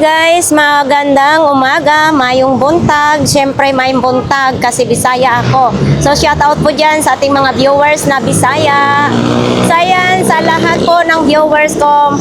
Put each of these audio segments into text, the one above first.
Guys, magandang umaga, mayong buntag. Siyempre mayong buntag kasi Bisaya ako. So shout out po dyan sa ating mga viewers na Bisaya. Sa lahat po ng viewers ko,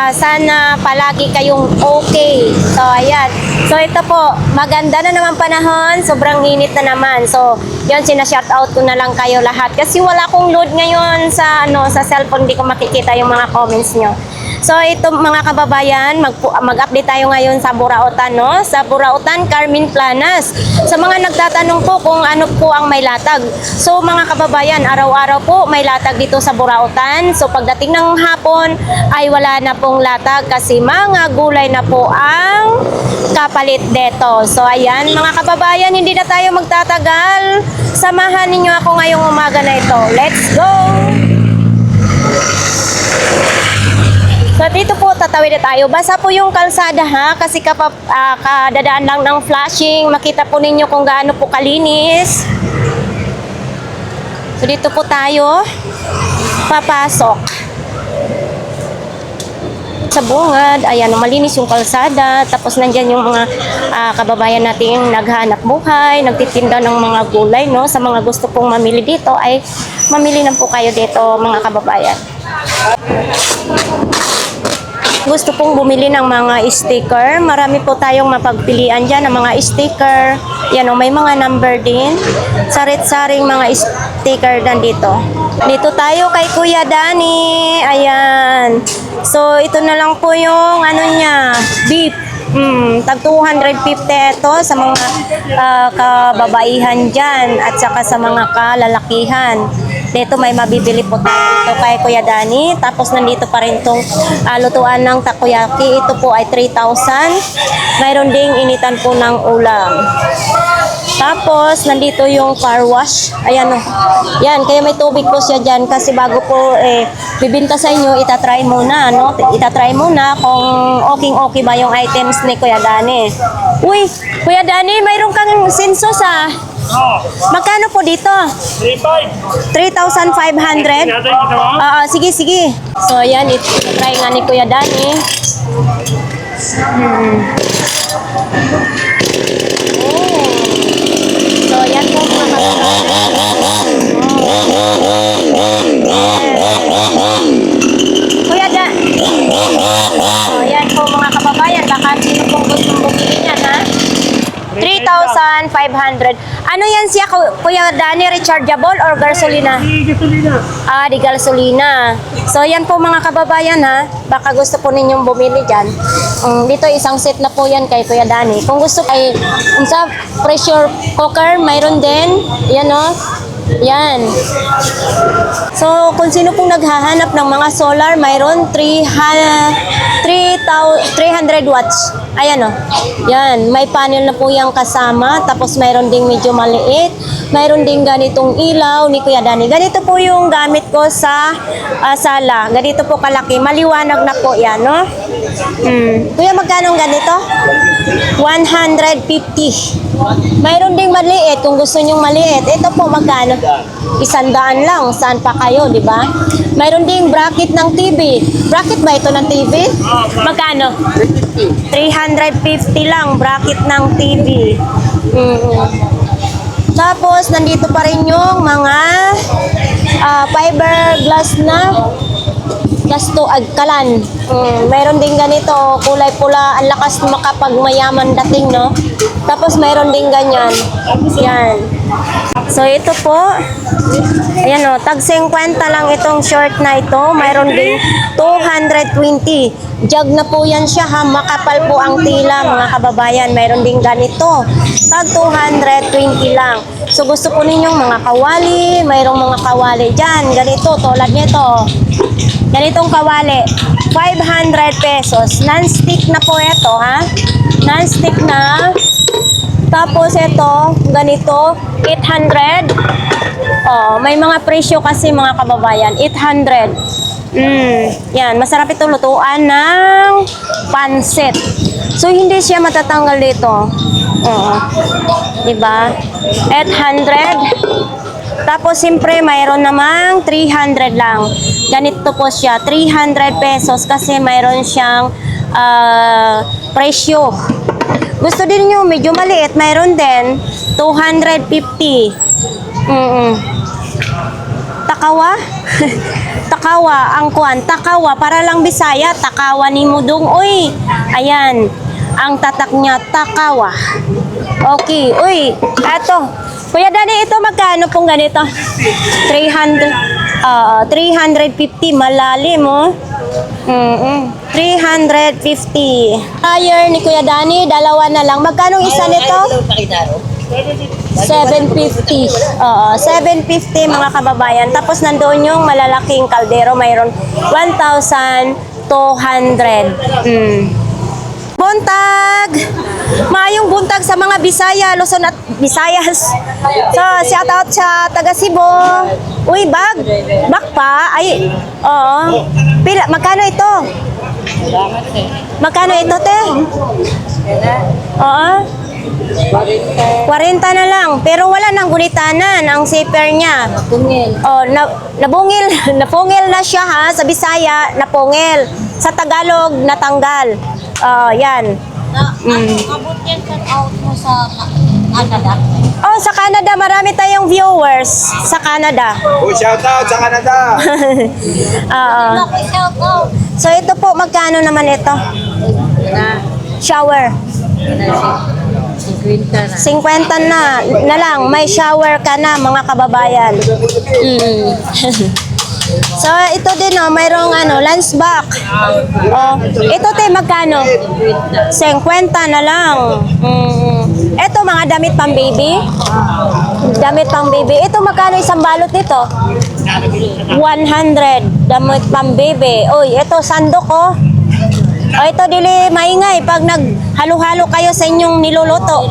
sana palagi kayong okay. So ayan. So ito po, maganda na naman panahon, sobrang init na naman. So yun, sinashout out ko na lang kayo lahat. Kasi wala akong load ngayon sa cellphone, hindi ko makikita yung mga comments nyo. So ito mga kababayan, mag-update tayo ngayon sa Burautan, no? Sa Burautan, Carmen Planas. Sa mga nagtatanong po kung ano po ang may latag. So mga kababayan, araw-araw po may latag dito sa Burautan. So pagdating ng hapon ay wala na pong latag kasi mga gulay na po ang kapalit dito. So ayan mga kababayan, hindi na tayo magtatagal. Samahan ninyo ako ngayong umaga na ito. Let's go! So dito po tatawid na tayo. Basa po yung kalsada ha kasi kadadaan lang ng flashing. Makita po ninyo kung gaano po kalinis. So dito po tayo papasok sa bungad. Ayan, malinis yung kalsada. Tapos nandyan yung mga kababayan nating naghanap buhay, nagtitinda ng mga gulay, no? Sa mga gusto pong mamili dito ay mamili na po kayo dito mga kababayan. Gusto pong bumili ng mga sticker, marami po tayong mapagpilian dyan ng mga sticker. Yan o, may mga number din. Sarit-saring mga sticker nandito. Dito tayo kay Kuya Danny. Ayan. So, ito na lang po yung ano niya, beef. Tag 250 ito sa mga kababaihan dyan at saka sa mga kalalakihan. Dito may mabibili po tayo ito kay Kuya Danny. Tapos nandito pa rin itong lutuan ng takoyaki. Ito po ay 3,000. Mayroon ding initan po ng ulam. Tapos nandito yung car wash. Ayan o. Yan, kaya may tubig po siya dyan kasi bago po bibinta sa inyo, itatry muna, no? Itatry muna kung okay ba yung items ni Kuya Danny. Uy, Kuya Danny, mayroon kang sensos ah. Magkano po dito? 3,500. Sige. So, ayan, try nga ni Kuya Danny. So, ayan po mga Kuya Danny. So, ayan po mga kababayan. Baka sino pong gustong bumili niyan, ha? 3,500. Ano yan siya, Kuya Danny? Rechargeable or gasolina? Di gasolina. Di gasolina. So, yan po mga kababayan ha. Baka gusto po ninyong bumili dyan. Dito isang set na po yan kay Kuya Danny. Kung gusto ay sa pressure cooker, mayroon din. Yan o. Yan. So, kung sino pong naghahanap ng mga solar, mayroon 300 watts. Ayan o. Yan. May panel na po yung kasama. Tapos mayroon ding medyo maliit. Mayroon ding ganitong ilaw ni Kuya Danny. Ganito po yung gamit ko sa sala. Ganito po kalaki. Maliwanag na po yan, no? Kuya, magkano ganito? 150. Mayroon ding maliit kung gusto nyong maliit. Ito po magkano? 100 lang. Saan pa kayo, di ba? Mayroon ding bracket ng TV. Bracket ba ito ng TV? Magkano? 350 lang. Bracket ng TV. Tapos, nandito pa rin yung mga fiberglass na kalan. Mayroon din ganito, kulay pula, ang lakas makapagmayaman dating, no? Tapos mayroon din ganyan. Yan. So ito po, ayan o, tag 50 lang itong short na ito. Mayroon din 220. Jug na po yan siya ha, makapal po ang tila mga kababayan. Mayroon din ganito, tag 220 lang. So gusto po ninyong mga kawali, mayroong mga kawali dyan. Ganito, tulad nito. Ganitong kawali, 500 pesos. Non-stick na po ito, ha? Non-stick na. Tapos ito, ganito, 800. May mga presyo kasi mga kababayan, 800. Yan, masarap ito lutuan ng pansit. So, hindi siya matatanggal dito. Diba? 800. Tapos, siyempre, mayroon namang 300 lang. Ganito po siya, 300 pesos kasi mayroon siyang presyo. Gusto din nyo medyo maliit, mayroon din 250. Takawa? Takawa ang kuan. Takawa para lang Bisaya. Takawa ni Mudong. Uy, ayan. Ang tatak niya, Takawa. Okay. Uy, eto. Kuya Dani, ito magkano pong ganito? 350. Malalim, oh. 350. Tire ni Kuya Dani, dalawa na lang. Magkano isa nito? 750. Oo, 750 mga kababayan. Tapos nandoon yung malalaking kaldero, mayroon 1,200. Buntag! Maayong buntag sa mga Bisaya, Luzon at Visayas. So, shout out sa taga Cebu. Uy, bag pa? Ay, oo. Pila, magkano ito? Magkano ito, te? Oo. 40 na lang, pero wala nang gunitanan ang zipper niya. Oh, napungil na siya ha, sa Bisaya, napungil. Sa Tagalog, natanggal. Oh, yan. Abot yan sa out mo sa Canada. Oh, sa Canada, marami tayong viewers sa Canada. Oh, shout out sa Canada. Oo. Shout out. So, ito po, magkano naman ito? Shower. 50 na. 50 na lang, may shower ka na mga kababayan. So ito din mayroong lunch box. Oh, ito te magkano? 50 na lang. Ito mga damit pang baby. Damit pang baby. Ito magkano isang balot nito? 100. Damit pang baby. Oy, ito sandok oh. O ito dili maingay pag naghalo-halo kayo sa inyong niluluto.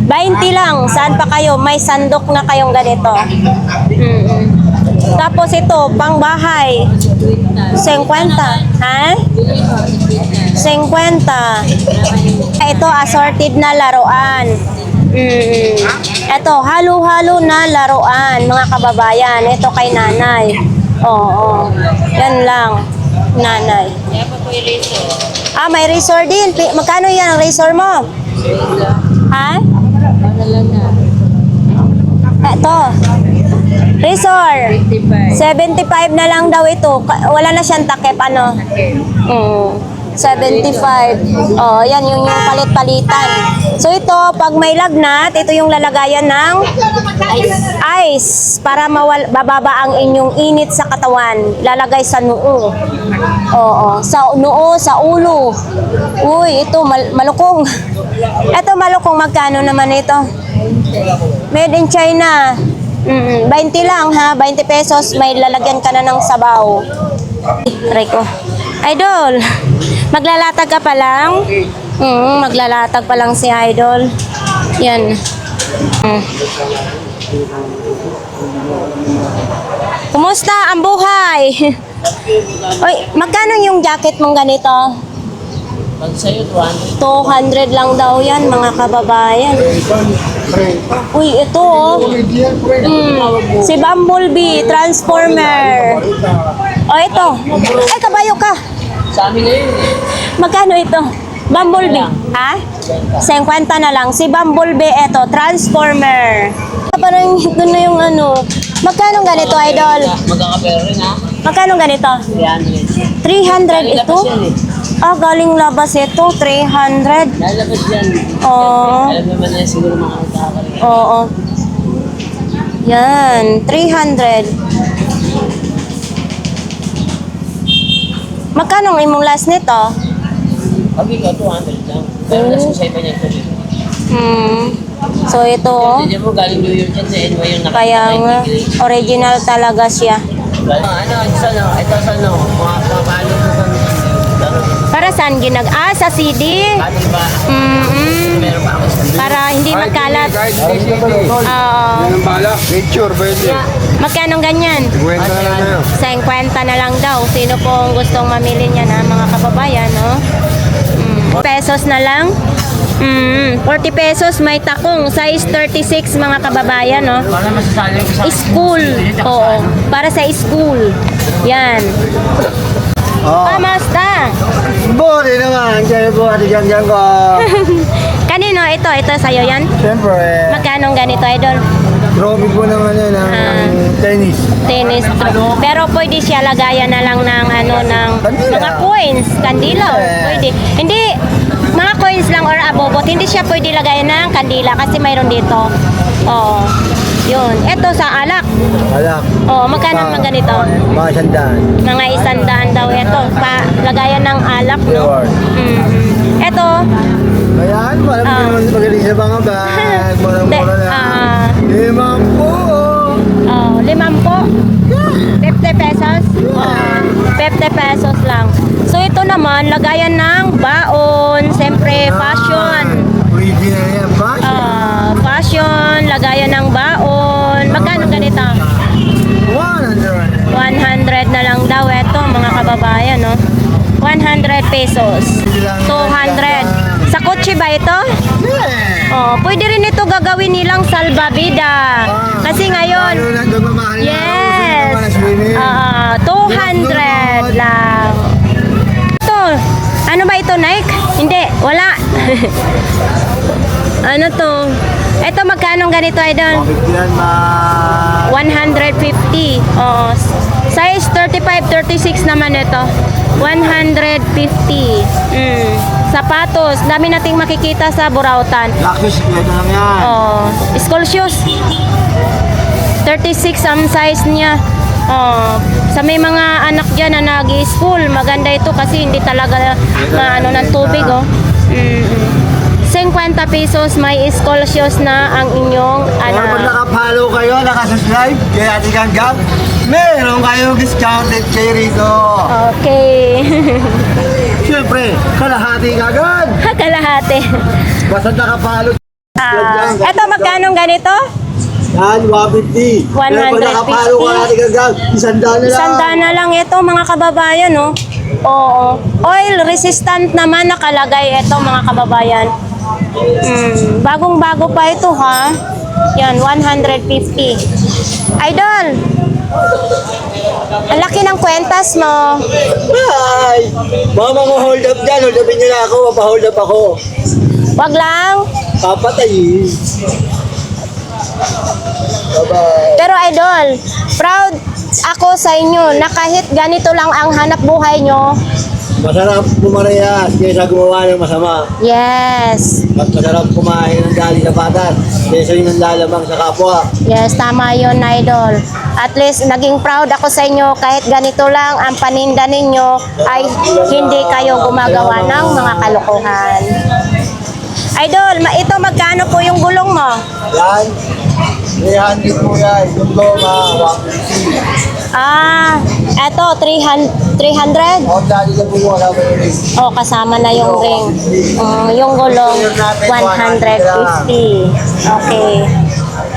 20 lang. Saan pa kayo? May sandok na kayong ganito. Tapos ito, pang bahay. 50. Ha? 50. Ito, assorted na laruan. Ito, halo-halo na laruan, mga kababayan. Ito kay nanay. Oo. Yan lang. Nanay. Ah, may razor din. Magkano yan ang razor mo? Ha? Ito. Razor. 75 na lang daw ito. Wala na siyang takip, ano? 75. Oh, yan yung palit-palitan. So ito, pag may lagnat, ito yung lalagayan ng ice para bababa ang inyong init sa katawan. Lalagay sa noo. Oo, sa noo, sa ulo. Uy, ito malukong. Ito malukong, magkano naman ito? Made in China. 20 lang ha, 20 pesos, may lalagyan ka na ng sabaw. Rico. Idol, maglalatag ka pa lang? Maglalatag pa lang si Idol. Yan. Kumusta ang buhay? Oy, magkano yung jacket mong ganito? Pag sa'yo, 200. 200 lang daw yan, mga kababayan. Uy, ito oh. Si Bumblebee, Transformer. Oh, ito. Ay, kabayo ka. Sa amin na yun eh. Magkano ito? Bumblebee. Ha? 50 na lang. Si Bumblebee, ito, Transformer. Parang ito na yung Magkano ganito, Idol? Magkakapera rin ha. Magkano ganito? 300. 300 ito? yan eh. Ah, galing labas ito, 300. Lalabas yan. Oo. Alam naman na siguro mga magkakapera. Oo. Yan, 300. Magkano ang imong last nito? Pag ikaw, 200 lang. Pero nasa sa iba niya ito. So ito, Hindi mo galing New York yan sa NY yung kaya nga, original talaga siya. Ito sa mga paano sa Para saan sa CD? Paano ba? Meron pa ako sa Para hindi magkalat. Oo. Ang bala. Picture, pwede. Magkano ganyan? 50 na lang kayo. 50 na lang daw. Sino pong gustong mamili niya na mga kababayan, no? Pesos na lang. 40 pesos may takong. Size 36 mga kababayan, no? Para masasali ko sa School. Oo. Para sa school. Yan. Oh. Kamusta? Buti naman. Kaya po ati ganggang ko. Kanino? Ito sa'yo yan? Siyempre, Magkano ganito, idol? trophy po naman yun ng tennis. Tennis. Pero pwede siya lagayan na lang ng Kandila. mga coins, kandila. Yes. Pwede. Hindi mga coins lang or abobot. Hindi siya pwede lagayan ng kandila kasi mayroon dito. Oo. Yun. Ito sa alak. Alak. Oo, magkano naman ganito? Mga sandaan. Mga 100 daw ito. Lagayan ng alak, no? Reward. Ito, Ayan, malam Ah. naman magaling sa mga bag. Murang-mura De- lang. 50. 50 pesos? 50 pesos lang. So ito naman, lagayan ng baon, siyempre fashion. Pwede na yan, ba? Fashion, lagayan ng baon. Magkano ganito? 100. 100 na lang daw ito, mga kababayan, no? 100 pesos. 200. Sa kotse ba ito? Yeah. Pwede rin ito gagawin nilang salbabida. Kasi ngayon, Ano na nagmamahal na? yes. Uso naman ang swimming. 200 lang. Ito, ano ba ito, Nike? Hindi, wala. Ano to? Ito, magkano ganito, idol? Bigyan 150. Size 35, 36 naman ito. 150. Sapatos. Dami nating makikita sa Burautan. Lakis, ito lang yan. School shoes. 36 ang size niya. Sa may mga anak dyan na nag-school, maganda ito kasi hindi talaga maano ng tubig, 50 pesos may school shoes na ang inyong Kaya pag anak. nakapalo kayo, nakasubscribe, kaya Ate Ganggang, meron kayong discounted kayo rito. Okay. Siyempre, kalahati kagad. Kalahati. Basta nakapalo. Eto, magkano ganito? Yan, 150. Pero pag 150. nakapalo ka Ate Ganggang, 100 na lang. Sanda na lang ito, mga kababayan, no? Oo. Oil resistant naman nakalagay ito, mga kababayan. Bagong-bago pa ito, ha? Yan, 150. Idol! Ang laki ng kwentas mo. Ay! Mga hold up dyan, hold upin nyo na ako, mapahold up ako. Wag lang. Papatayin. Bye-bye. Pero idol, proud ako sa inyo na kahit ganito lang ang hanap buhay nyo. Masarap pumarehas kaysa gumawa ng masama. Yes. At masarap kumain ng dali sa patas kaysa yung nanlalamang sa kapwa. Yes, tama yun, idol. At least, naging proud ako sa inyo kahit ganito lang ang paninda ninyo ay hindi kayo gumagawa ng mga kalokohan. Idol, ito magkano po yung gulong mo? Yan. 300 po yan. Yung loma, 150. Eto, 300? O, dali na po mo. Alam mo yung ring. Kasama na yung ring. Yung gulong, 150. Okay.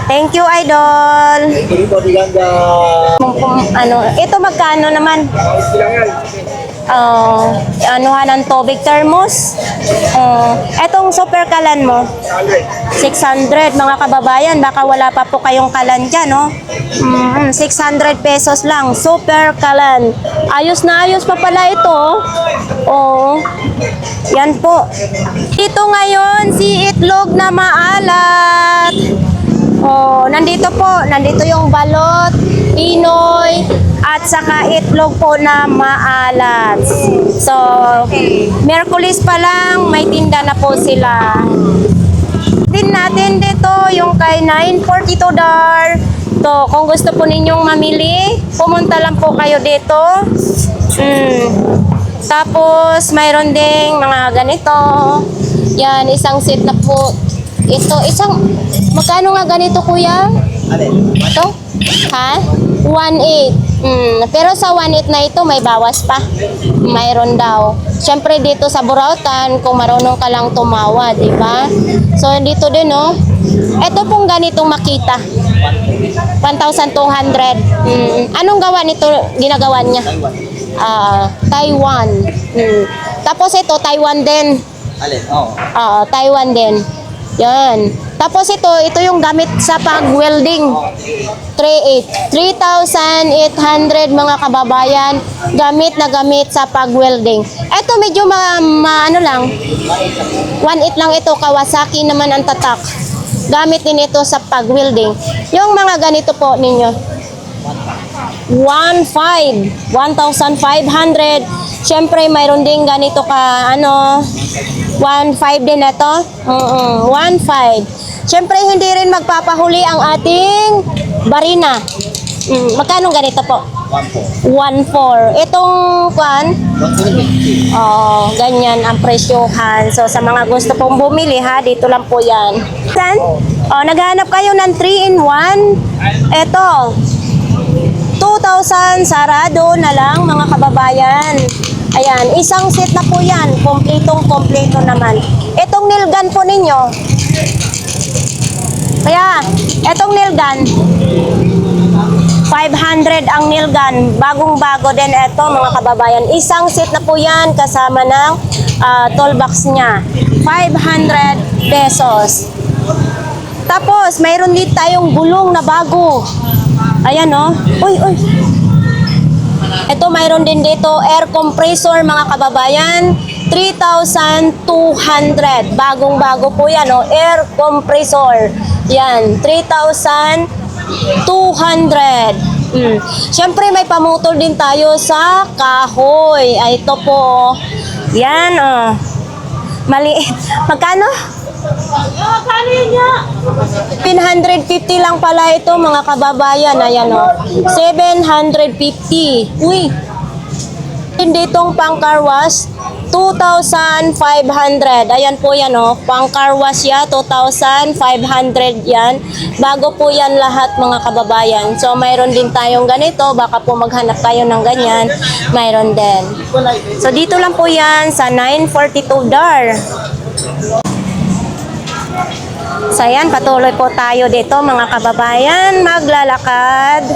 Thank you, idol. Hindi po, tiganda. Ito magkano naman? Anuhan ng tubig thermos. Etong super kalan mo, 600 mga kababayan. Baka wala pa po kayong kalan dyan, no? 600 pesos lang, super kalan. Ayos na ayos pa pala ito. Yan po. Ito ngayon, si itlog na maalat. Nandito yung balot, Pinoy, at saka itlog po na maalat. So, Merkulis pa lang, may tinda na po sila. Din natin dito yung kay 942 $. To, kung gusto po ninyong mamili, pumunta lang po kayo dito. Tapos, mayroon ding mga ganito. Yan, isang set na po. Magkano nga ganito, kuya? Ito? Ha? 1.8. Pero sa 1.8 na ito, may bawas pa. Mayroon daw. Siyempre dito sa Burautan, kung marunong ka lang tumawa, di ba? So, dito din, no? Ito pong ganitong makita. 1,200. Anong gawa nito, ginagawa niya? Taiwan. Tapos ito, Taiwan din. Taiwan din. Yan. Tapos ito yung gamit sa pag-welding. 3,800 mga kababayan, gamit na gamit sa pag-welding. Ito medyo ano lang, 1.8 lang ito, Kawasaki naman ang tatak. Gamit din ito sa pag-welding. Yung mga ganito po ninyo, 1,500. Siyempre, mayroon din ganito ka, 1,500 din ito. 1,500. Siyempre, hindi rin magpapahuli ang ating barina. Magkano ganito po? 1,400. Itong ganyan ang presyohan. So, sa mga gusto pong bumili ha, dito lang po yan. San? Naghahanap kayo ng 3-in-1. Ito, 2,000 sarado na lang mga kababayan. Ayan, isang set na po yan. Kompletong-kompleto naman. Itong nail gun po ninyo. Kaya, etong nail gun, 500 ang nail gun. Bagong-bago din ito mga kababayan. Isang set na po yan kasama ng toolbox niya. 500 pesos. Tapos, mayroon din tayong gulong na bago. Ayan Uy. Ito mayroon din dito air compressor mga kababayan. 3,200. Bagong-bago po yan air compressor. Yan, 3,200. Siyempre may pamutol din tayo sa kahoy. Ay, ito po. Yan maliit. Magkano? 750 lang pala ito mga kababayan. Ayan 750. Uy. Hindi itong pang car wash, 2,500. Ayan po yan pang car wash ya, 2,500 yan. Bago po yan lahat mga kababayan. So mayroon din tayong ganito, baka po maghanap tayo ng ganyan. Mayroon din. So dito lang po yan sa 942 Dar. So ayan, patuloy po tayo dito mga kababayan, maglalakad.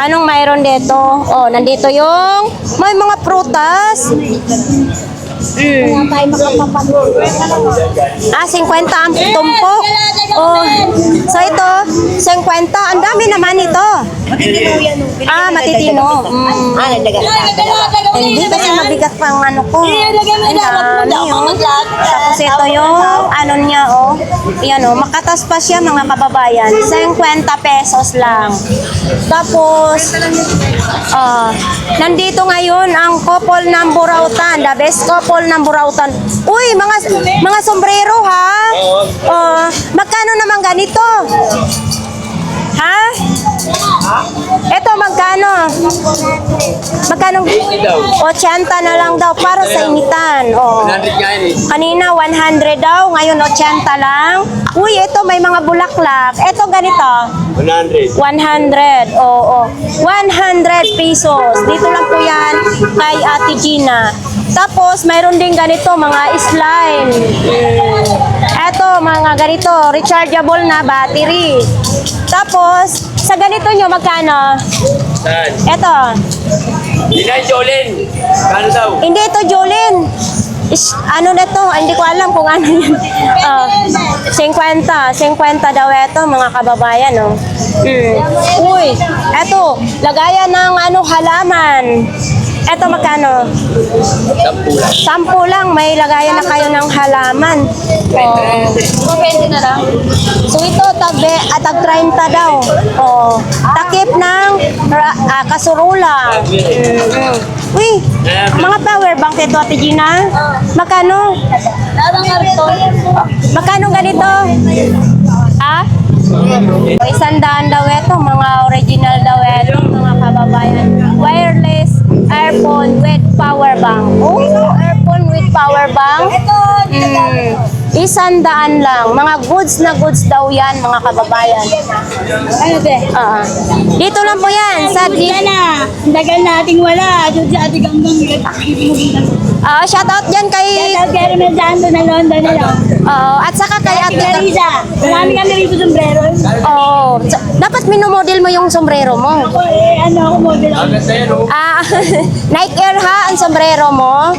Anong mayroon dito? Nandito yung may mga prutas. 50 ang tumpok. So ito, 50. Ang dami naman ito. Matitino. Hindi kasi mabigat pang ko. Ang dami Tapos ito yung niya Yan makatas pa siya mga kababayan. 50 pesos lang. Tapos nandito ngayon ang couple ng Burautan, the best couple ng Burautan. Uy, mga sombrero ha? Magkano naman ganito? Ha? Ito magkano? Magkano? 80 na lang daw para sa initan. Kanina 100 daw, ngayon 80 lang. Uy, ito may mga bulaklak. Ito ganito. 100. 100. 100 pesos. Dito lang po yan kay Ate Gina. Tapos, mayroon din ganito, mga slime. Eto, mga ganito, rechargeable na battery. Tapos, sa ganito nyo, magkano? Saan? Eto. Hindi na Jolene. Kano daw? Hindi ito, Jolene. Ano na to? Hindi ko alam kung ano yun. 50 daw ito, mga kababayan. Uy, eto, lagayan ng halaman. Eto magkano? 10 lang. May lagayan na kayo ng halaman. 20 na lang. So ito, tag 30 daw. Takip ng kasurula. Uy, mga power bank ito, Ate Gina. Magkano? Magkano ganito? 100 daw ito, mga original daw ito, mga kababayan. Wireless earphone with power bank. Earphone with power bank. 100 lang. Mga goods na goods daw yan, mga kababayan. Dito lang po yan. Sa Dagal nating wala. Doon sa ating ganggang. shout out dyan kay... Shout out kay Remediando na London nila. at saka kay Ate Teresa. Marami kami rito sombrero. dapat minomodel mo yung sombrero mo. Ako model ako. Agad na yan Nike Air ha, ang sombrero mo.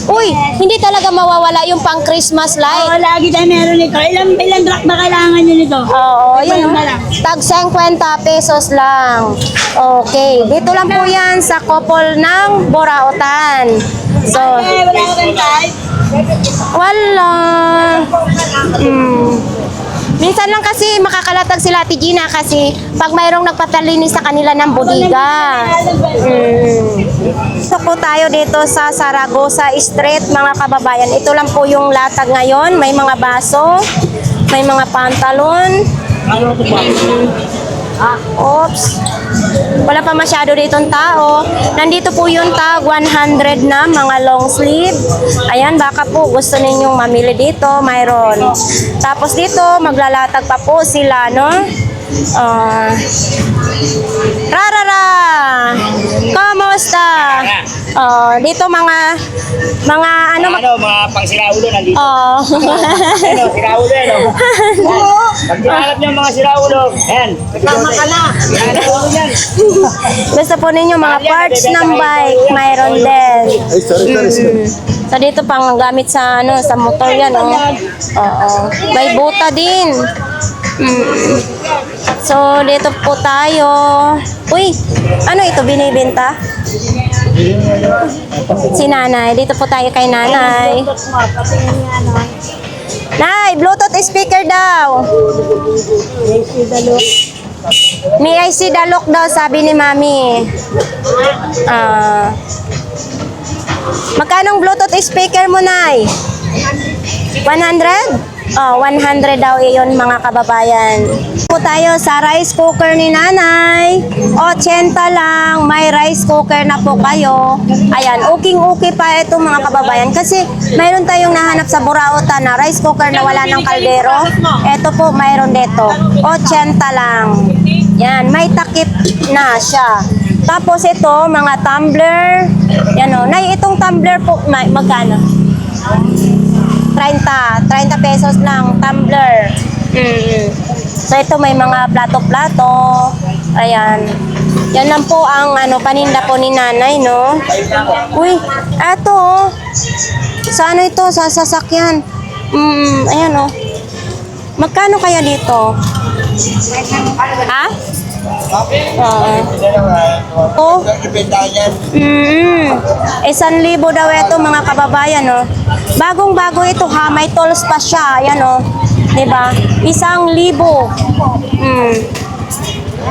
Uy, hindi talaga mawawala yung pang Christmas light. Oo, lagi tayo meron nito. Ilang rack ba kailangan nyo nito? Oo, yun. Iba na lang. Tag 50 pesos lang. Okay, dito lang po yan sa Kopol ng Borautan. So, Wala ko rin type. wala. Minsan lang kasi makakalatag sila Ate Gina kasi pag mayroong nagpatalinis sa kanila ng bodega. So po tayo dito sa Zaragoza Street mga kababayan. Ito lang po yung latag ngayon. May mga baso, may mga pantalon. Oops. Wala pa masyado ditong tao. Nandito po yung tag 100 na mga long sleeve. Ayan, baka po gusto ninyong mamili dito. Mayroon. Tapos dito, maglalatag pa po sila, no? Rarara! Kamusta? Dito mga ano, mga pang siraulo nandito. oh. Siraulo Pag tinanap niyo mga siraulo, ayan. Tama ka na. Siraulo yan. Gusto po ninyo mga parts ng bike, mayroon din. Ay, sorry. So dito pang gamit sa sa motor yan, oh. Oo. May buta din. So dito po tayo. Uy, ano ito binibenta? Si nanay. Dito po tayo kay nanay. Nay, Bluetooth speaker daw. May I see the look daw, sabi ni Mami. Magkano Bluetooth speaker mo, Nay? 100? Oh, 100 daw iyon mga kababayan. Po tayo sa rice cooker ni Nanay. 80 lang, may rice cooker na po kayo. Ayan, uking-uki pa ito mga kababayan. Kasi mayroon tayong nahanap sa Burautan na rice cooker na wala ng kaldero. Ito po, mayroon dito. 80 lang. Yan, may takip na siya. Tapos ito, mga tumbler. Yan o. Nay, itong tumbler po, magkano? 30 pesos lang, tumbler. So ito may mga plato-plato. Ayan. Yan lang po ang paninda po ni nanay, no? Uy, eto oh. Sa ano ito? Sa sasakyan. Ayan oh. Magkano kaya dito? Ha? Oh. 1,000 daw ito mga kababayan, no? Bagong-bago ito ha, may tools pa siya, yan oh. 'Di ba? 1,000.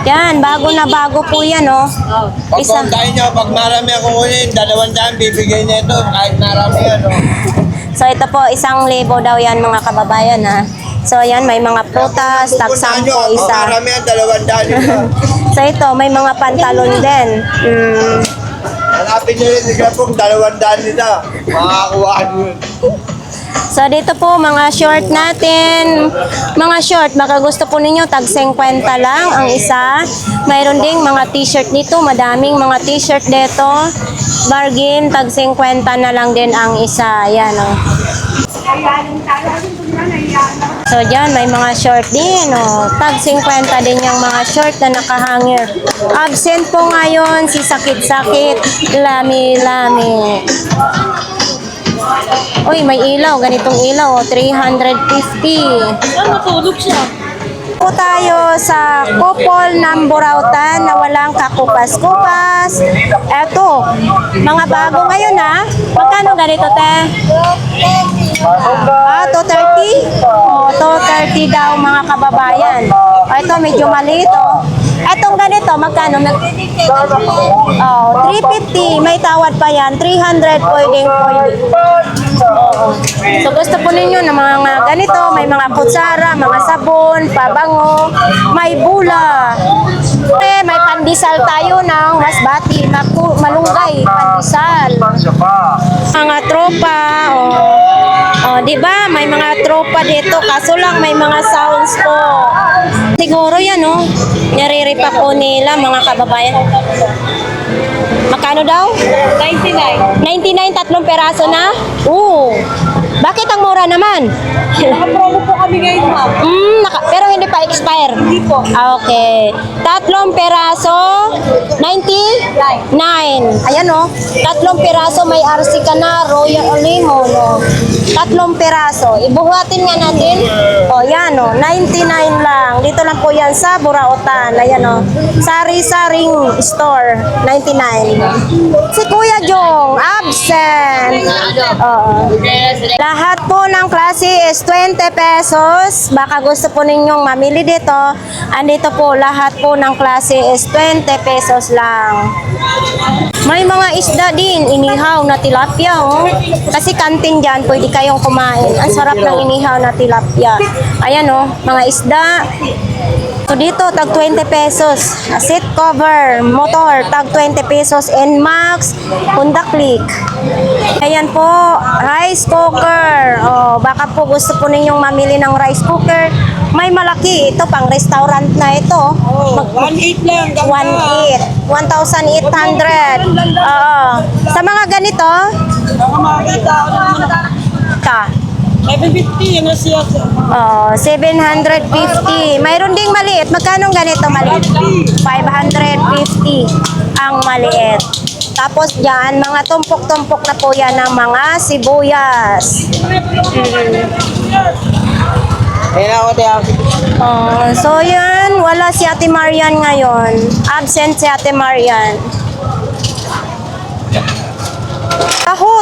Yan, bago na bago po yan, oh. Pag kontahin nyo, pag marami akong kunin, 200 bibigay nito kahit marami yan. So ito po, 1,000 daw yan mga kababayan, ha. So ayan, may mga prutas, tag 10 Pag isa. marami yan, 200. So ito, may mga pantalon din. Hanapin nyo rin si Grapong, 200 nito. Makakakuha nyo yun. So dito po mga short natin. Mga short, baka gusto po ninyo tag 50 lang ang isa. Mayroon ding mga t-shirt dito, madaming mga t-shirt dito. Bargain, tag 50 na lang din ang isa. Ayan oh. So dyan, may mga short din oh. Tag 50 din yung mga short na nakahanger. Absent po ngayon si Sakit-Sakit, Lami-Lami. Uy, may ilaw. Ganitong ilaw, 350. Saan matulog siya? Po tayo sa Kopol ng Borautan na walang kakupas-kupas. Eto, mga bago ngayon ha. Magkano ganito, te? 230? Oh, 230 daw mga kababayan. Ito, medyo maliit oh. Etong ganito, magkano? Oh, 350. May tawad pa yan. 300 pwede. So gusto po ninyo ng mga ganito, may mga kutsara, mga sabon, pabango, may bula. May pandesal tayo ng masbati, malunggay, pandesal. Mga tropa, di ba? May mga tropa dito, kaso lang may mga sounds po. Siguro yan, oh. Nariripa po nila, mga kababayan. Magkano daw? 99. 99, tatlong peraso na? Oo. Bakit ang mura naman? Naka-promo po kami ngayon, ma'am. Pero hindi pa expire. Hindi po. Okay. Tatlong peraso, 99. Ayan o. Tatlong peraso, may RC ka na, Royal Lemon o. Tatlong peraso. Ibuhatin nga natin. O, yan o. 99 lang. Dito lang po yan sa Burautan. Ayan o. Sari-saring store. 99. Si Kuya Jong, absent. Oo. Lahat po ng klase is 20 pesos. Baka gusto po ninyong mamili dito. Andito po lahat po ng klase is 20 pesos lang. May mga isda din, inihaw na tilapia oh. Kasi kantin dyan, pwede kayong kumain. Ang sarap ng inihaw na tilapia. Ayan oh, mga isda. So dito, tag 20 pesos. Seat cover, motor, tag 20 pesos. NMAX, Honda Click. Ayan po, rice cooker. Oh, baka po gusto po ninyong mamili ng rice cooker. May malaki. Ito, pang restaurant na ito. 1.8 lang. 1,800. 1,800. Oo. Sa mga ganito, Nakamakita ako ng mga ka. 750 yung siya. Oh, 750. Mayroon ding maliit. Magkano ganito maliit? 550 ang maliit. Tapos dyan, mga tumpok-tumpok na po yan ng mga sibuyas. Ayun ako, tiyak. Oh, so yan, wala si Ate Marian ngayon. Absent si Ate Marian.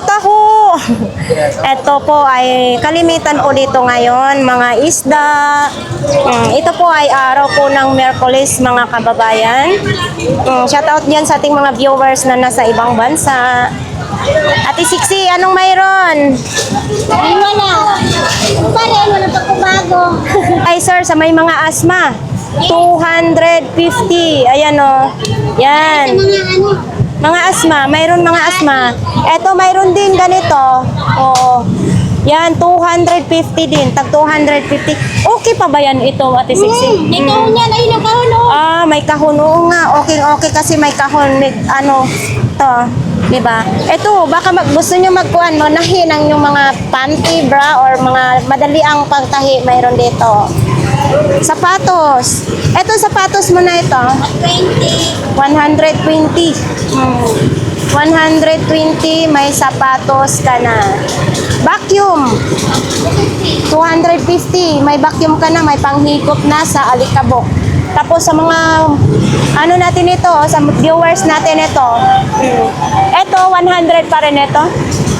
Taho! Ito po ay kalimitan po dito ngayon, mga isda. Ito po ay araw po ng Miyerkules, mga kababayan. Shout out dyan sa ating mga viewers na nasa ibang bansa. Ate Siksi, anong mayroon? Wala. Pareho na pagkubago. Ay sir, sa may mga asma, 250. Ayan o. Yan. Mga asma, mayroon mga asma. Eto, mayroon din ganito. Oo. Yan, 250 din. Tag 250. Okay pa ba yan ito, Ate Siksi? Ito niya na yung kahon. Ah, may kahon. Oo nga. Okay kasi may kahon. May, ano, to. Diba? Ito, baka gusto nyo magkuhan mo, nahinang yung mga panty, bra, or mga madali ang pagtahi. Mayroon dito. Sapatos. Eto, sapatos mo na ito. 120. 120, may sapatos ka na. Vacuum. 250, may vacuum ka na, may panghigop na sa alikabok. Tapos sa mga ano natin ito, sa viewers natin ito. Ito 100 pa rin ito.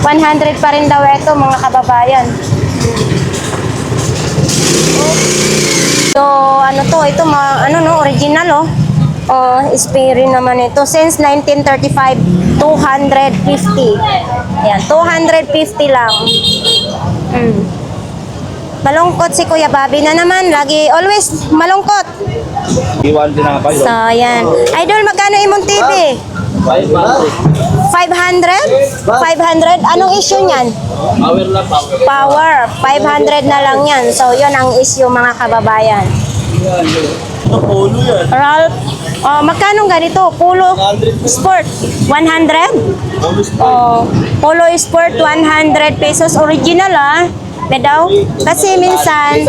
100 pa rin daw ito, mga kababayan. So ano to, ito ano no, original oh. Oh, Sperry naman ito. Since 1935, 250. Ayan, 250 lang. Malungkot si Kuya Bobby na naman. Lagi, always malungkot. Iwan din ang kayo. So, ayan. Idol, magkano imong TV? 500? 500? Anong issue niyan? Power lang, power. Power. 500 na lang yan. So, yun ang issue, mga kababayan. Polo yan. Ralph, magkano ganito? Polo Sport, 100? Polo Sport, 100 pesos. Original daw. Kasi minsan,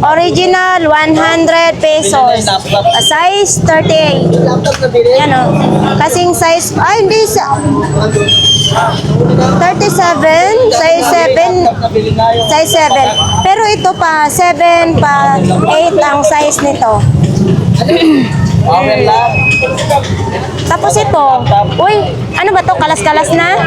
original, 100 pesos. Size 38. Yan kasing size, hindi sa 37, size 7, size 7. Pero ito pa, 7 pa, 8 ang size nito. Tapos ito, uy, ano ba to? Kalas-kalas na?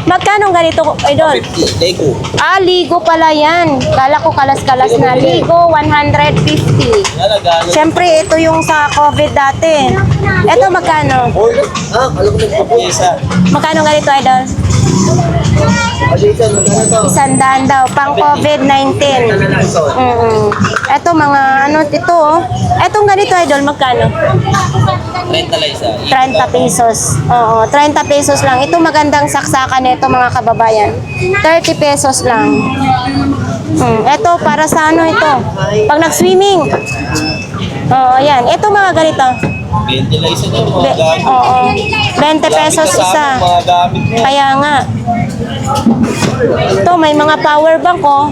Magkano ganito, idol? Lego. Ligo pala yan. Kala ko kalas-kalas na. Ligo, 150. Siyempre, ito yung sa COVID dati. Ito magkano? Alam ko nagpapisa. Magkano ganito, idol? $100 daw, pang COVID-19. Ito mga ano, ito Etong ganito, idol, magkano? 30 lang isa. 30 pesos. Oo, 30 pesos lang. Ito magandang saksakan nito, mga kababayan. 30 pesos lang. Ito para sa ano ito? Pag nag-swimming. Oo, yan. Ito mga ganito. 20 lang isa daw, mga gamit. Oo. 20 pesos isa. Mga gamit mo. Kaya nga. Ito, may mga power bank oh.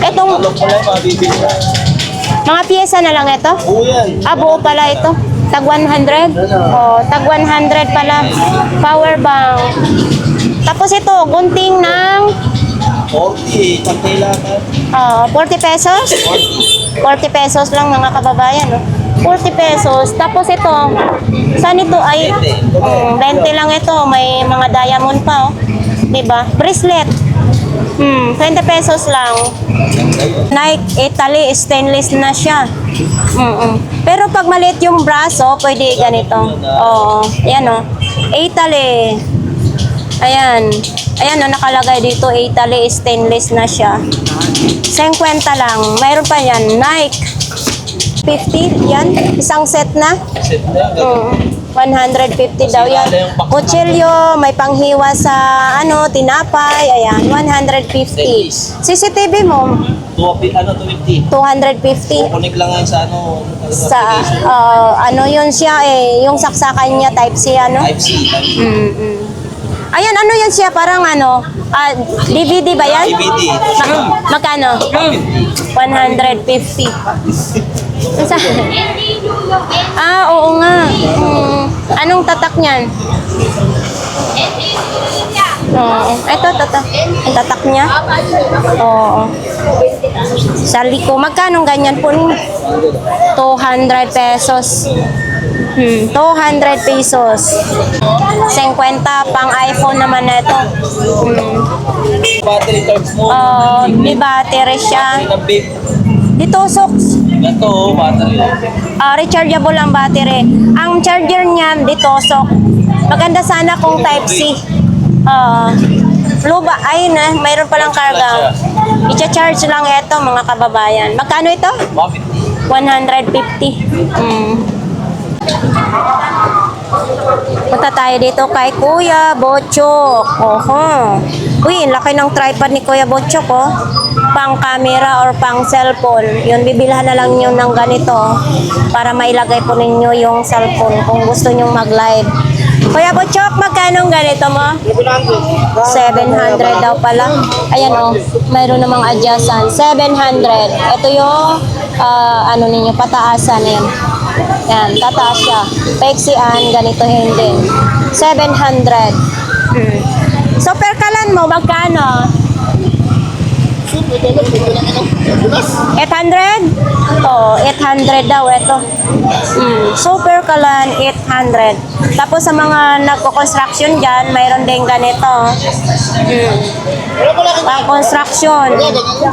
Itong Alok mo lang, mabibili na. mga pyesa na lang ito. Oo yan. Buo pala ito. Tag 100? Oh, tag 100 pala. Power bank. Tapos ito, gunting ng 40, pantay lang. 40 pesos? 40 pesos lang mga kababayan. No? 40 pesos. Tapos ito, saan ito? Ay, 20 lang ito. May mga diamond pa. Oh. Diba? Bracelet. 20 pesos lang. Nike Italy, stainless na siya. Pero pag maliit yung braso, pwede ganito. Oo. Ayan o. Italy. Ayan. Ayan o, nakalagay dito Italy, stainless na siya. 50 lang. Mayroon pa yan. Nike. 50. Yan. Isang set na. Set na. 150 daw yan. Kutsilyo, may panghiwa sa tinapay. Ayan, 150. CCTV mo, 250. 250. Kukunik lang yan sa Sa, yun siya yung saksakan niya, type C, Type C. Ayan, yan siya, parang DVD ba yan? DVD. Magkano? 150. Oo nga. Anong tatak niyan? Ito, tatak. Ang tatak niya? Oo. Sa liko. Magkano ganyan po? 200 pesos. 200 pesos. 50 pang iPhone naman na ito. Battery charge mo. May battery siya. Ng big. Dito, socks. Ito, battery. Rechargeable ang battery. Ang charger niya dito, so maganda sana kung type C. Luba, ayun na, mayroon palang karga. I-charge lang ito mga kababayan. Magkano ito? 150. Punta tayo dito kay Kuya Botchok. Uy, laki ng tripod ni Kuya Botchok oh. Pang camera or pang cellphone. Yun, bibilhan na lang nyo ng ganito para mailagay po ninyo yung cellphone kung gusto nyo mag-live. Kuya Botchok, magkano ganito mo? 700 daw pala. Ayan oh, mayroon namang adjustan. 700. Ito yung ninyo, pataasan yan. Yan, tataas siya. Pexian, ganito hindi. 700. Super kalan mo, magkano? 800? Oo, 800 daw ito. Super kalan, 800. Tapos sa mga nagko-construction dyan, mayroon din ganito. Pang construction.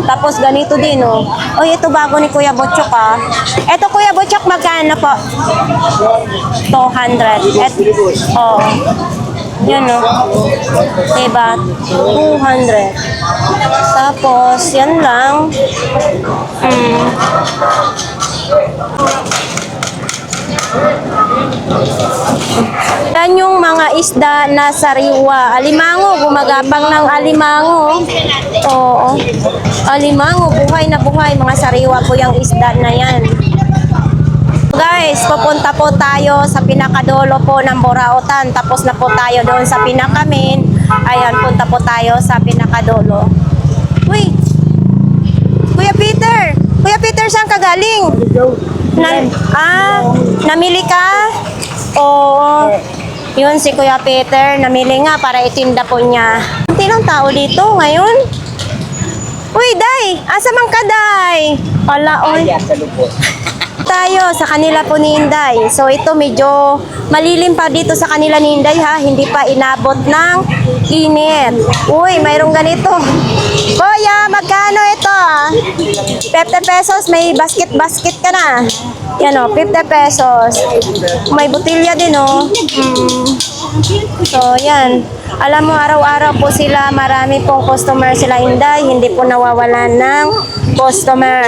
Tapos ganito din, oh. Uy, ito bago ni Kuya Botchok, ah. Ito, Kuya Botchok, magkano po? 200. Oo. Yan, oh. Diba? 200. Tapos, yan lang. Yan yung mga isda na sariwa. Alimango, gumagapang ng alimango. Oo. Alimango, buhay na buhay. Mga sariwa po yung isda na yan. Guys, pupunta po tayo sa pinakadulo po ng Borautan. Tapos na po tayo doon sa pinakamin. Ayan, punta po tayo sa pinakadulo. Uy! Kuya Peter! Kuya Peter, saan ka galing? Namili ka? Oo. Yun si Kuya Peter, namili nga para itinda po niya. Hindi lang tao dito ngayon. Uy, Day! Asa man ka, Day? Wala, oy. Tayo sa kanila po ni Inday. So ito medyo malilim pa dito sa kanila ni Inday ha. Hindi pa inabot ng init. Uy, mayroong ganito. Kuya, magkano ito? 50 pesos. May basket ka na. Yan o, 50 pesos. May butilya din o. So yan. Alam mo, araw-araw po sila, marami pong customer sila Inday. Hindi po nawawalan ng customer.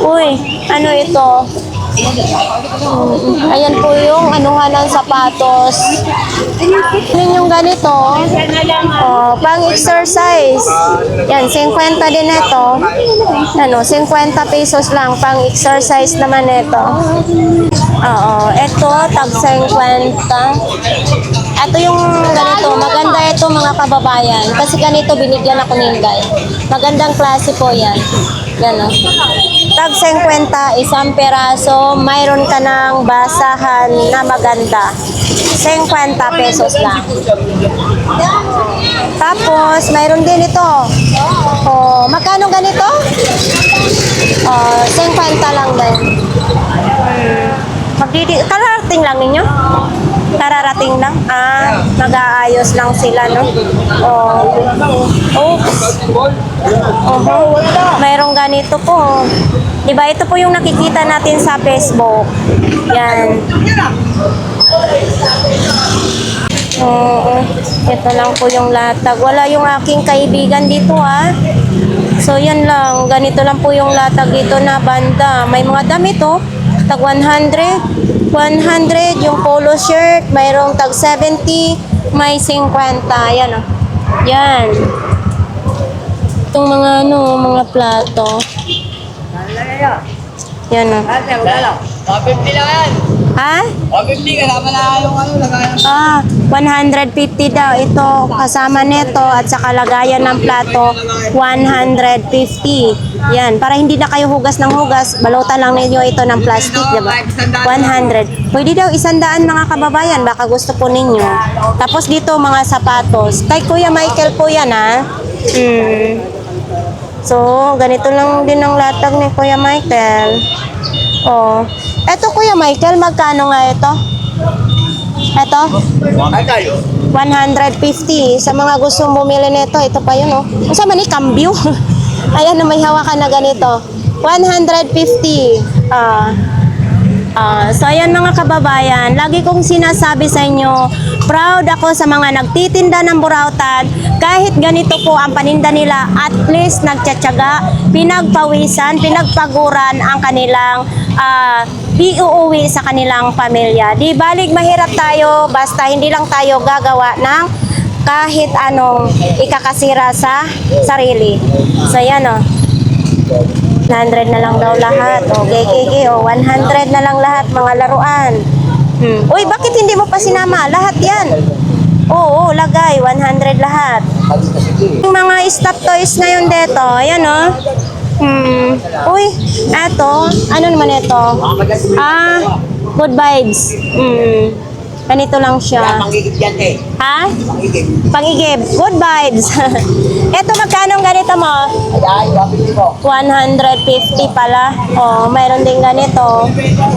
Uy, ano ito? Ayan po yung anuhan ng sapatos. Yun yung ganito. Oh, pang exercise. Yan, 50 din ito. Ano, 50 pesos lang. Pang exercise naman ito. Oo, ito, tag 50. Ito yung ganito. Maganda ito mga kababayan. Kasi ganito binigyan ako ni Inday. Magandang klase po yan. Yan o. Tag 50, isang peraso. Mayroon ka ng basahan na maganda. 50 pesos lang. Tapos, mayroon din ito. Oh, magkano ganito? Oh, 50 lang din. Kararating lang ninyo? Kararating lang? Ah, mag-aayos lang sila, no? Oh. Oops. Mayroong ganito po. Diba, ito po yung nakikita natin sa Facebook. Yan. Oo. Ito lang po yung latag. Wala yung aking kaibigan dito, ha? So, yan lang. Ganito lang po yung latag dito na banda. May mga damit, oh. Tag 100. 100 yung polo shirt. Mayroong tag 70. May 50. Yan, oh. Yan. Itong mga, mga plato. Yan, oh. 150 lang yan. Ha? 150 kasama na yung lagayan. Ah, 150 daw. Ito, kasama nito at saka lagayan ng plato, 150. Yan, para hindi na kayo hugas ng hugas, balutan lang ninyo ito ng plastic, diba? 100. Pwede daw 100 mga kababayan, baka gusto po ninyo. Tapos dito, mga sapatos. Kay Kuya Michael po yan, ha? So, ganito lang din ang latag ni Kuya Michael. Oh. Eto Kuya Michael, magkano nga ito? Ito? 150. Sa mga gusto bumili nito, ito pa yun, oh. Ang sama ni cambio. Ayan, may hawakan na ganito. 150. So ayan mga kababayan, lagi kong sinasabi sa inyo, proud ako sa mga nagtitinda ng burautan. Kahit ganito po ang paninda nila, at least nagtsatsaga, pinagpawisan, pinagpaguran ang kanilang iuuwi sa kanilang pamilya. Di balig mahirap tayo, basta hindi lang tayo gagawa ng kahit anong ikakasira sa sarili. So yan, oh. 100 na lang daw lahat. O, GKK, o, 100 na lang lahat, mga laruan. Uy, bakit hindi mo pa sinama? Lahat yan. Oo, lagay, 100 lahat. Yung mga stop toys ngayon dito, ayan, o. Uy, eto, ano naman ito? Good vibes. Ganito lang siya. Pangigip yan eh. Ha? Pangigip. Pangigib. Good vibes. Eto, magkano ganito mo? Ay, 150 po. 150 pala. Oh, mayroon din ganito.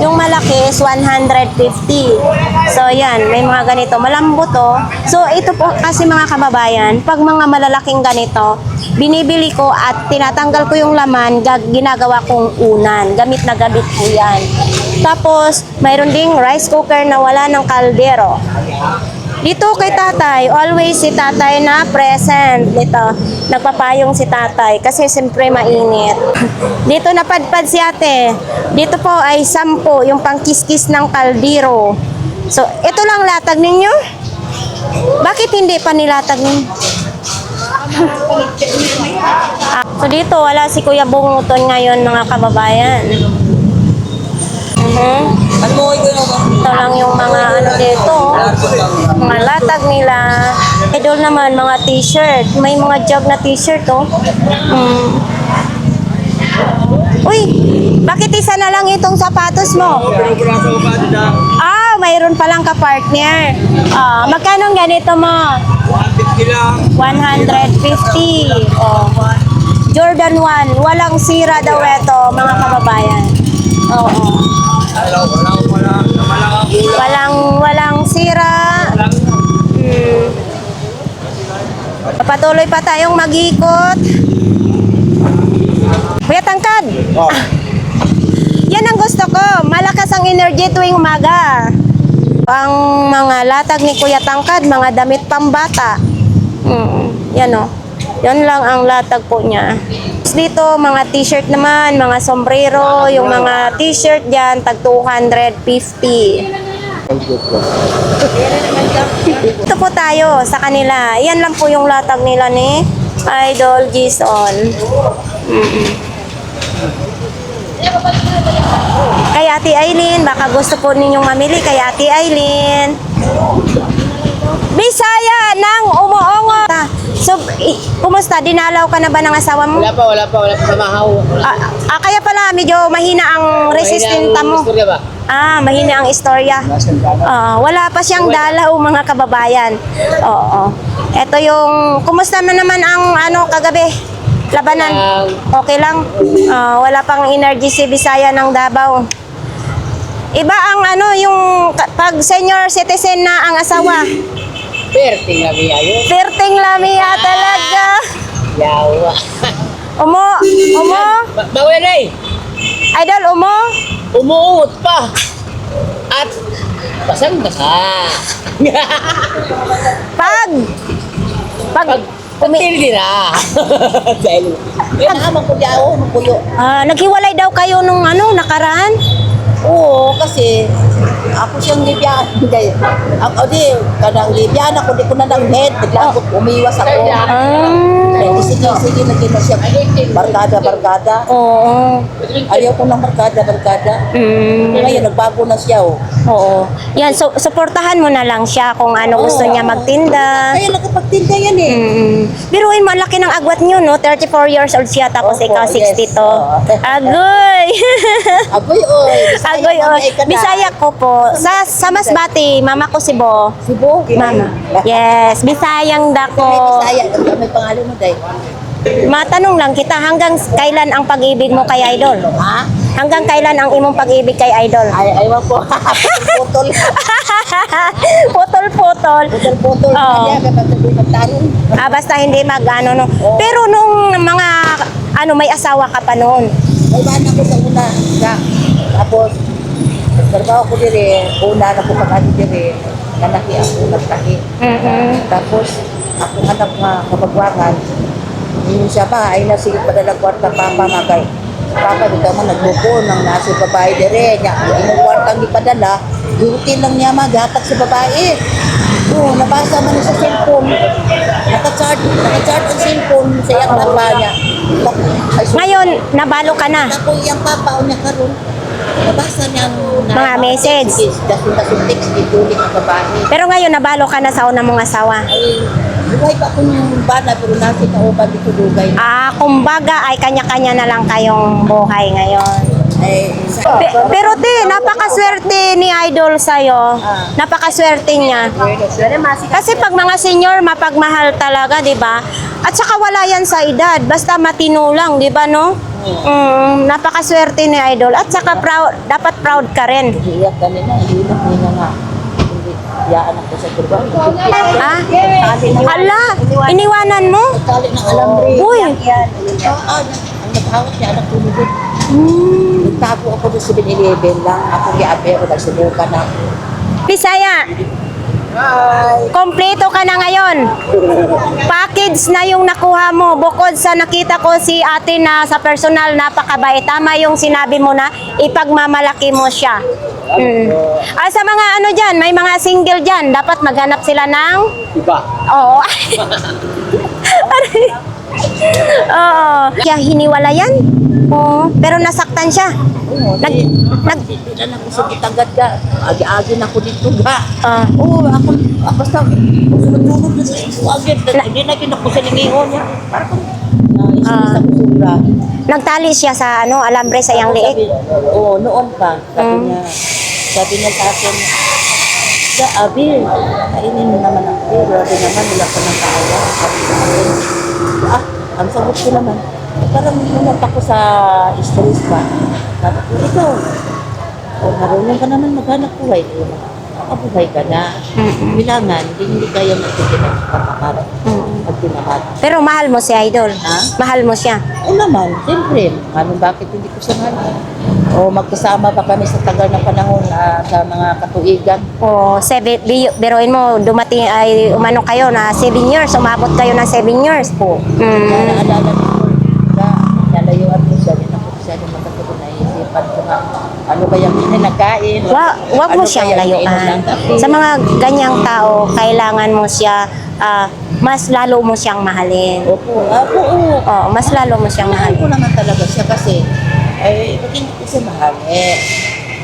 Yung malaki is 150. So, yan. May mga ganito. Malambot, oh. So, ito po kasi mga kababayan, pag mga malalaking ganito, binibili ko at tinatanggal ko yung laman, ginagawa kong unan. Gamit na gamit ko yan. Tapos, mayroon ding rice cooker na wala ng kaldero. Dito kay tatay, always si tatay na present. Dito, nagpapayong si tatay kasi siyempre mainit. Dito napadpad si ate. Dito po ay 10 yung pangkiskis ng kaldero. So, ito lang latag ninyo? Bakit hindi pa nilatag ninyo? So, dito wala si Kuya Bunguton ngayon mga kababayan. Ano mo ito Ito lang yung mga ano dito, mga latag nila. Idol naman, mga t-shirt. May mga jog na t-shirt, oh. Uy, bakit isa na lang itong sapatos mo? Mayroon palang ka-partner. Magkano ang ganito mo? 150 lang. 150. Oh. Jordan 1, walang sira daw ito, mga kababayan. Oo. Walang sira. Patuloy pa tayong mag-ikot. Kuya Tangkad. Yan ang gusto ko. Malakas ang energy tuwing umaga. Ang mga latag ni Kuya Tangkad, mga damit pambata. Yan o. Yan lang ang latag po niya. dito, mga t-shirt naman, mga sombrero, yung mga t-shirt dyan, tag 250. Ito po tayo sa kanila. Yan lang po yung latag nila ni Idol Jason. Kay Ate Aileen, baka gusto po ninyong mamili kay Ate Aileen. Bisaya ng umuongo. So, kumusta? Dinalaw ka na ba ng asawa mo? Wala pa sa mahaw. Kaya pala medyo mahina ang resistenta mo. Istorya ba? Mahina ang istorya. Wala pa siyang dalaw mga kababayan. Oo. Ito yung, kumusta na naman ang kagabi? Labanan? Okay lang? Wala pang energy si Bisaya ng Davao. Iba ang yung pag senior citizen na ang asawa. Perting lami ayun. Perting lamia talaga. Yawa. Umo. Bawal ay. Idol, umo. Umuot pa. At basang-basa. Pag Until din na. Dahil, naman ko diyaw, mapuyo. naghiwalay daw kayo nung nakaraan? Oo, kasi ako siyang Libyan. Ako kanang Libyan ako, di ko na nang head. Bigla ako umiwas ako. Sige, naging na siya. Barkada. Oo. Ayaw ko ng barkada. Ngayon, nagbago na siya. Oo. Yan, suportahan mo na lang siya kung gusto niya magtinda. Kaya nakapagtinda yan eh. Biruin mo, ang laki ng agwat niyo, no? 34 years old siya, tapos Opo, ikaw yes. 62. Oo. Agoy! Agoy, oy. Agoy, oy. Bisaya ko po. Sa Masbate, mama ko si Bo. Sibo. Mama. Yes, Bisayang dako. Bisaya. May pangalan mo, day. Matanong lang kita, hanggang kailan ang pag-ibig mo kay Idol? Ha? Hanggang kailan ang imong pag-ibig kay Idol? Ayaw po. Putol. Putol-putol. Putol. Oo. Kaya kapag magtarong. Basta hindi mag-ano, no. Pero nung mga, may asawa ka pa noon. May bana ko sa una. Tapos, nagtrabaho ko dire. Una na ko pag-ano dire. Nanaki ako, nagtahi. Tapos, ako anak nga kabagwangan. Yung siya ba, ay nasigit pa na kwarta papa magay. Papa, dito mo nagbuko ng nasa babae dire. Yung kwartang ipadala, duty lang niya maghatak sa babae. Nabasa man sa cellphone. Naka-charge ang cellphone sa iyang papa niya. Ngayon, nabalo ka na. Ako iyang papa niya karon. Nabasa niya Mga message. Dasun text itulik ang babae. Pero ngayon, nabalo ka na sa una mong asawa. Ay, buhay pa ko yung bana pero nasi ka uban dito dugay. Kumbaga ay kanya-kanya na lang kayong buhay ngayon. Ay, Pero napakaswerte ni Idol sa'yo. Napakaswerte niya. Kasi pag mga senior, mapagmahal talaga, di ba? At saka wala yan sa edad. Basta matino lang, di ba, no? Napakaswerte ni Idol. At saka dapat proud ka rin. iyak kanina, hilak niya nga. Yaan ako sa trabaho. Ala, iniwanan mo? Tali ng alambre. Uy. Ang naghawak niya anak ko nito. Nagtago ako doon sa 7-Eleven lang. Ako giapero, nagsimuka na ako. Bisaya, kompleto ka na ngayon. Package na yung nakuha mo. Bukod sa nakita ko si ate na sa personal napakabait. Tama yung sinabi mo na ipagmamalaki mo siya. Sa mga dyan, may mga single dyan. Dapat maghanap sila ng... Iba. Oo. Oo. Kaya hiniwalayan. Oo. Pero nasaktan siya. Nagtilan ako sa kitagad ka. Agi-agi na ako dito ga. Oo. Ako, basta, sunod-sunod na sa agad. Hindi na ako sa lingihon niya. Parang isa ko sobra. Nagtali siya sa alambre sa iyang liig. Oo, noon pa. Sabi niya sa akin, Abil, kainin mo naman ako. Grabe naman, wala ka ng kaawa. Sabi niya sa akin, ang sagot ko naman. Parang munat ako sa stress pa. Sabi ko, ikaw, marunong ka naman maghanap buhay. Makabuhay ka na. Bilangan, hindi kaya magtitinag kapakarat. Pagtinamad. Pero mahal mo si Idol. Ha? Mahal mo siya. Oo naman, siyempre. Bakit hindi ko siya mahal? O magkasama pa kami sa tagal na panahon sa mga katuigan. O, biruin mo, dumating ay umano kayo na 7 years, umabot kayo ng 7 years po. Naalala ko, kayang pinagkain. Wag mo Ano siyang kaya layuan. ininom ng kape. Sa mga ganyang tao, kailangan mo siya, mas lalo mo siyang mahalin. Opo, oo. Oo, mas lalo mo siyang Mahal ko mahalin. naman talaga siya kasi, ba't hindi ko siya mahal?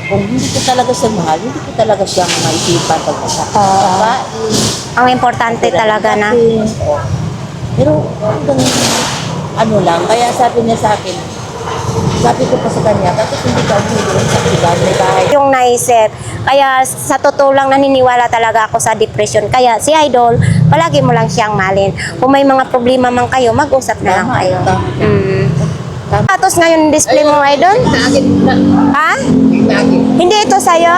Kung hindi ko talaga siya mahal, hindi ko talaga siya maisipan pagkakain. Ang importante talaga na, Pero hanggang ano lang, kaya sabi niya sa akin, sabi ko pa sa kanya, bakit hindi ka umuwi sa iba, may bahay. yung naisip. Kaya sa totoo lang naniniwala talaga ako sa depression. Kaya si Idol, palagi mo lang siyang malin. Kung may mga problema man kayo, mag-usap na lang Tama, kayo. tama. Mm. Tapos ngayon display mo, Idol? Ha? Hindi ito sa'yo?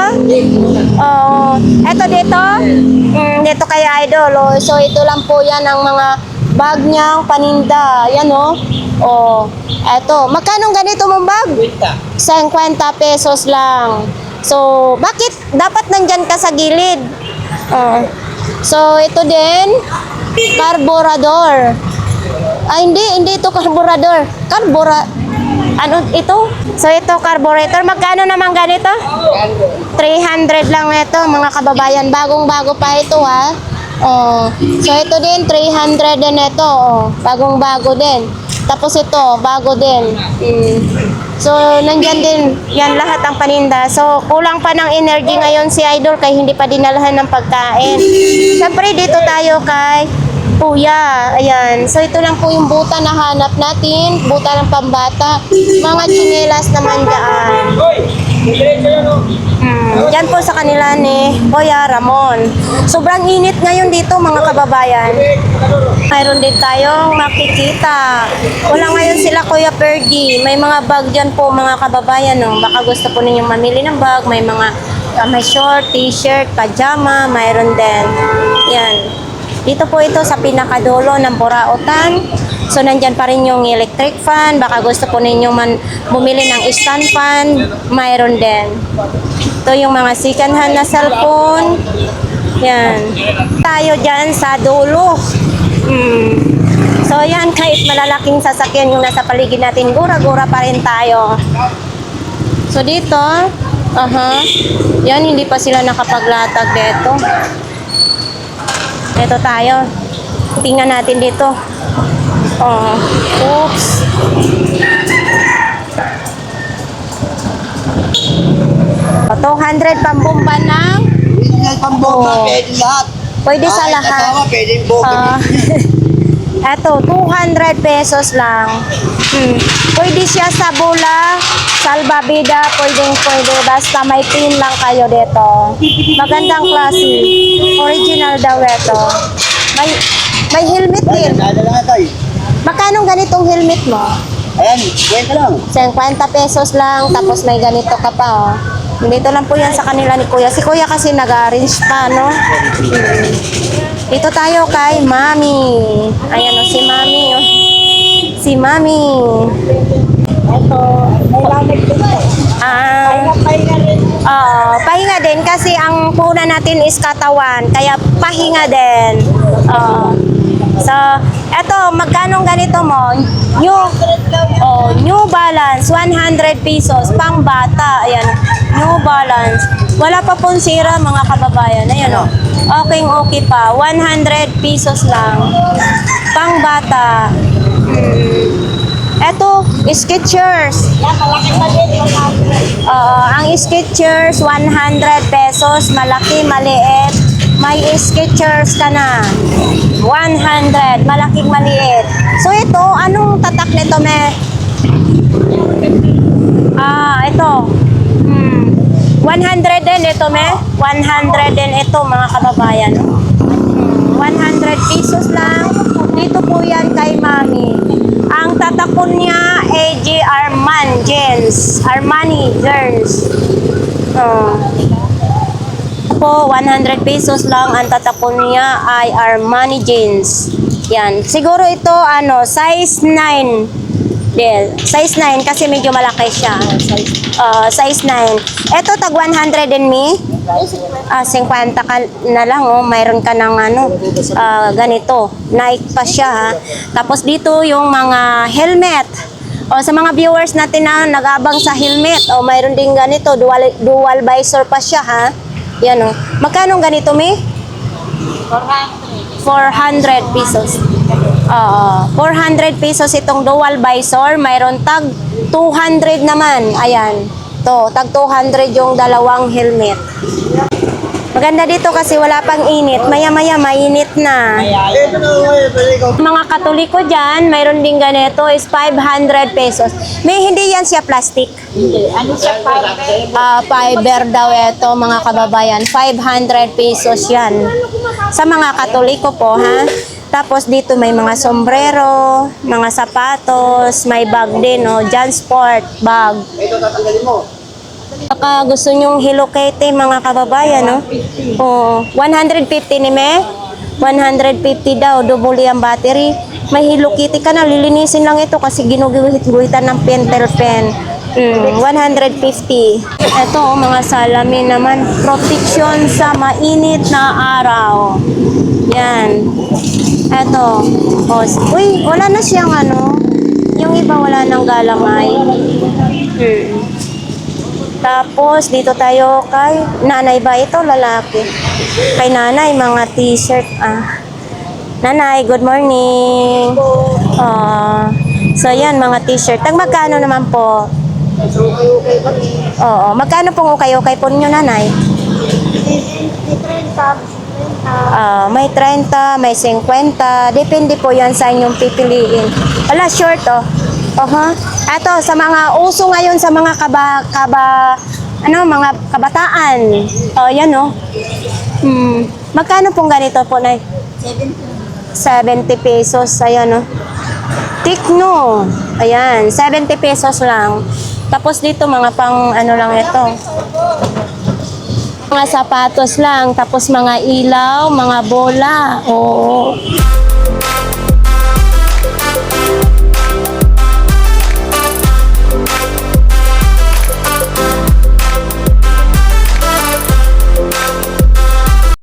Oh, eto dito? Dito kay Idol. Oh. So ito lang po yan ang mga bag niyang paninda. Yan oh. Oh, eto. Magkano ganito mong bag? 50 pesos lang. So, bakit dapat nandyan ka sa gilid? Oh. So, ito din, carburador. Hindi ito carburador. Ano ito? So, ito carburetor. Magkano naman ganito? 300 lang ito, mga kababayan. Bagong-bago pa ito, ha? Oh. So, ito din, 300 din ito. Oh. Bagong-bago din. Tapos ito, bago din. So, nandyan din. Yan lahat ang paninda. So, kulang pa ng energy ngayon si Idol kaya hindi pa dinalahan ng pagkain. Siyempre, dito tayo kay Kuya. Ayan. So, ito lang po yung buta na hanap natin. Buta ng pambata. Mga tsinelas naman dyan. Yan po sa kanila ni Kuya Ramon. Sobrang init ngayon dito mga kababayan. Mayroon din tayong makikita. Wala ngayon sila Kuya Fergie. May mga bag dyan po mga kababayan. No? Baka gusto po ninyong mamili ng bag. May mga may short, t-shirt, pajama. Mayroon din. Yan. Dito po ito sa pinakadulo ng Burautan. So, nandyan pa rin yung electric fan. Baka gusto po ninyong bumili ng stand fan. Mayroon din. Ito yung mga second hand na cellphone. Yan. Tayo dyan sa dulo. So, yan. Kahit malalaking sasakyan yung nasa paligid natin, gura-gura pa rin tayo. So, dito, yan, hindi pa sila nakapaglatag dito. Dito tayo. Tingnan natin dito. Oh, oops. O, 200 pambumba ng Original pambomba, Oo. pwede lahat. pwede sa Kahit lahat. asawa, pwede yung boga. Ah, eto, 200 pesos lang. Pwede siya sa bula, salbabida, pwede. Basta may pin lang kayo dito. Magandang klase. Original daw ito. May helmet din. Ano lang tayo? Magkano ganitong helmet mo? Ayan, kwenta lang. 50 pesos lang, tapos may ganito ka pa, oh. Dito lang po yan sa kanila ni Kuya. Si Kuya kasi nag-arrange pa, no? Dito tayo kay Mami. Ayan, oh, si Mami, oh. Si Mami. Ito, may lamig din siya. Pahinga rin. Pahinga din kasi ang puna natin is katawan, kaya pahinga din. So, eto, magkano ganito mo? New Balance, 100 pesos, pang bata. Ayan, New Balance. Wala pa pong sira mga kababayan. Ayan, oh. Okay pa. 100 pesos lang. Pang bata. Eto, Skechers. Ang Skechers, 100 pesos. Malaki, maliit. May Skechers ka na. 100. Malaking, maliit. So, ito, anong tatak nito, me? Ito. 100 din ito, me. 100 din ito, mga kababayan. 100 pesos lang. Dito po yan kay Mami. Ang tatakon niya, AJ Armani Jeans. Po, 100 pesos lang. Ang tatakon niya ay Armani Jeans. Yan. Siguro ito, size 9. Size 9 kasi medyo malaki siya. Size 9. Ito, tag 100 din, mi? 50 ka na lang, oh. Mayroon ka ng ganito. Nike pa siya, ha. Tapos dito yung mga helmet. O sa mga viewers natin na nag-abang sa helmet, o mayroon din ganito, dual visor pa siya ha. Yan o. Magkano ganito, Mi? 400 pesos. Oo, 400 pesos itong dual visor. Mayroon tag 200 naman. Ayan. To, tag 200 yung dalawang helmet. Maganda dito kasi wala pang init. Maya-maya mainit na. Mga Katoliko dyan, mayroon din ganito is 500 pesos. May hindi yan siya plastic. Ano siya, fiber? Fiber daw ito mga kababayan. 500 pesos yan. Sa mga Katoliko po ha. Tapos dito may mga sombrero, mga sapatos, may bag din o, Jansport bag. Baka gusto nyong Hello Kitty mga kababayan, no? Oo. 150 ni Me. 150 daw, double ang battery. May Hello Kitty ka na, lilinisin lang ito kasi ginuguhit-guhitan ng pentel pen. 150. Ito, mga salamin naman. Protection sa mainit na araw. Yan. Ito. Uy, wala na siyang ano. Yung iba wala nang galamay. Tapos, dito tayo kay nanay ba ito? Lalaki. Kay nanay, mga t-shirt. Nanay, good morning. So, yan, mga t-shirt. Tag magkano naman po? Oo. Magkano pong ukay-ukay po ninyo, nanay? May 30, may 50. Depende po yan sa inyong pipiliin. Wala, short, oh. Ito, sa mga uso ngayon sa mga mga kabataan. Yan, oh. Magkano pong ganito po, Nay? 70 pesos. Ayan, oh. Tikno. Ayan, 70 pesos lang. Tapos dito, mga pang ano lang ito. Mga sapatos lang. Tapos mga ilaw, mga bola. Oo.